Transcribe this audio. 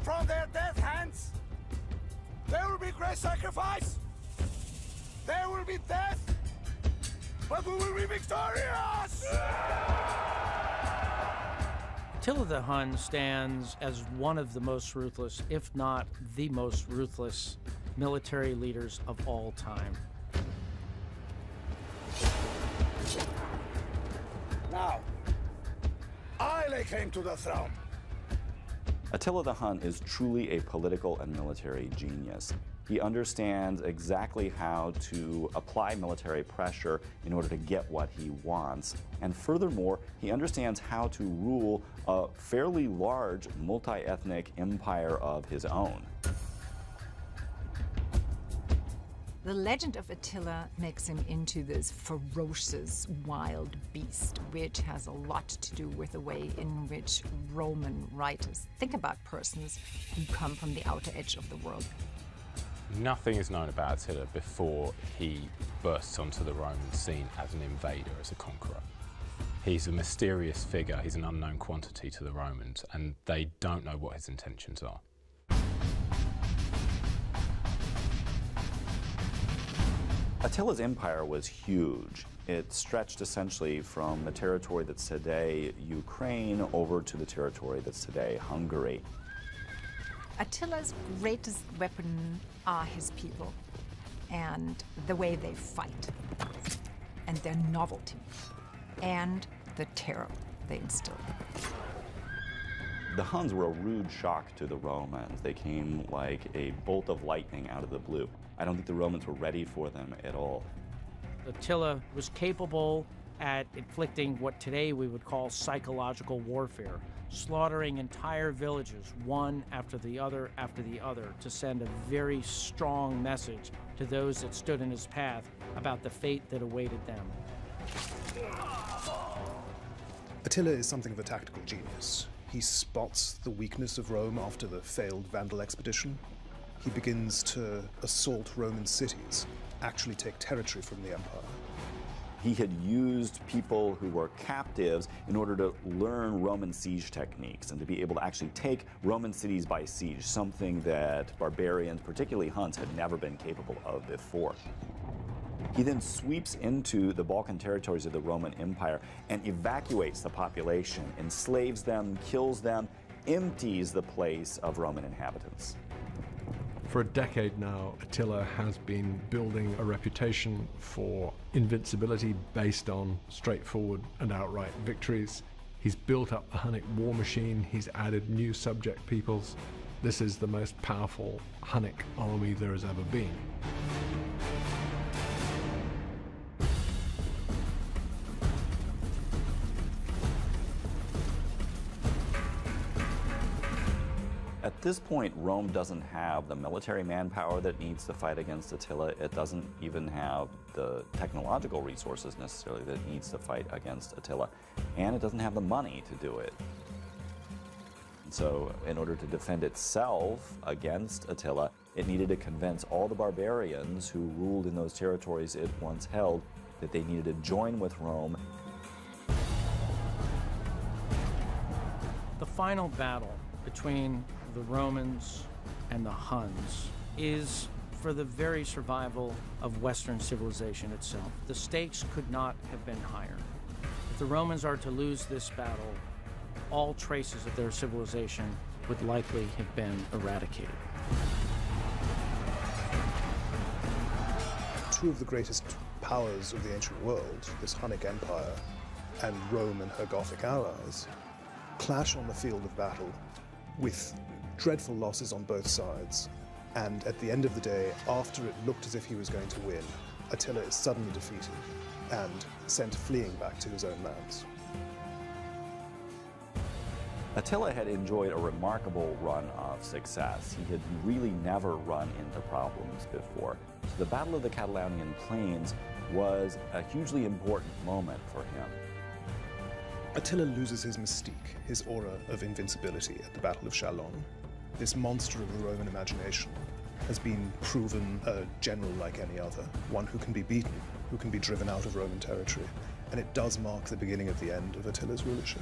from their death hands. There will be great sacrifice. There will be death, but we will be victorious! Attila the Hun stands as one of the most ruthless, if not the most ruthless, military leaders of all time. Now, I lay claim to the throne. Attila the Hun is truly a political and military genius. He understands exactly how to apply military pressure in order to get what he wants. And furthermore, he understands how to rule a fairly large multi-ethnic empire of his own. The legend of Attila makes him into this ferocious wild beast, which has a lot to do with the way in which Roman writers think about persons who come from the outer edge of the world. Nothing is known about Attila before he bursts onto the Roman scene as an invader, as a conqueror. He's a mysterious figure, he's an unknown quantity to the Romans, and they don't know what his intentions are. Attila's empire was huge. It stretched essentially from the territory that's today Ukraine over to the territory that's today Hungary. Attila's greatest weapon are his people and the way they fight and their novelty and the terror they instill. The Huns were a rude shock to the Romans. They came like a bolt of lightning out of the blue. I don't think the Romans were ready for them at all. Attila was capable at inflicting what today we would call psychological warfare, slaughtering entire villages, one after the other, to send a very strong message to those that stood in his path about the fate that awaited them. Attila is something of a tactical genius. He spots the weakness of Rome after the failed Vandal expedition. He begins to assault Roman cities, actually take territory from the empire. He had used people who were captives in order to learn Roman siege techniques and to be able to actually take Roman cities by siege, something that barbarians, particularly Huns, had never been capable of before. He then sweeps into the Balkan territories of the Roman Empire and evacuates the population, enslaves them, kills them, empties the place of Roman inhabitants. For a decade now, Attila has been building a reputation for invincibility based on straightforward and outright victories. He's built up the Hunnic war machine, he's added new subject peoples. This is the most powerful Hunnic army there has ever been. At this point, Rome doesn't have the military manpower that it needs to fight against Attila. It doesn't even have the technological resources necessarily that it needs to fight against Attila. And it doesn't have the money to do it. And so, in order to defend itself against Attila, it needed to convince all the barbarians who ruled in those territories it once held that they needed to join with Rome. The final battle between the Romans and the Huns is for the very survival of Western civilization itself. The stakes could not have been higher. If the Romans are to lose this battle, all traces of their civilization would likely have been eradicated. Two of the greatest powers of the ancient world, this Hunnic Empire and Rome and her Gothic allies, clash on the field of battle with dreadful losses on both sides. And at the end of the day, after it looked as if he was going to win, Attila is suddenly defeated and sent fleeing back to his own lands. Attila had enjoyed a remarkable run of success. He had really never run into problems before. So the Battle of the Catalonian Plains was a hugely important moment for him. Attila loses his mystique, his aura of invincibility at the Battle of Chalon. This monster of the Roman imagination has been proven a general like any other, one who can be beaten, who can be driven out of Roman territory, and it does mark the beginning of the end of Attila's rulership.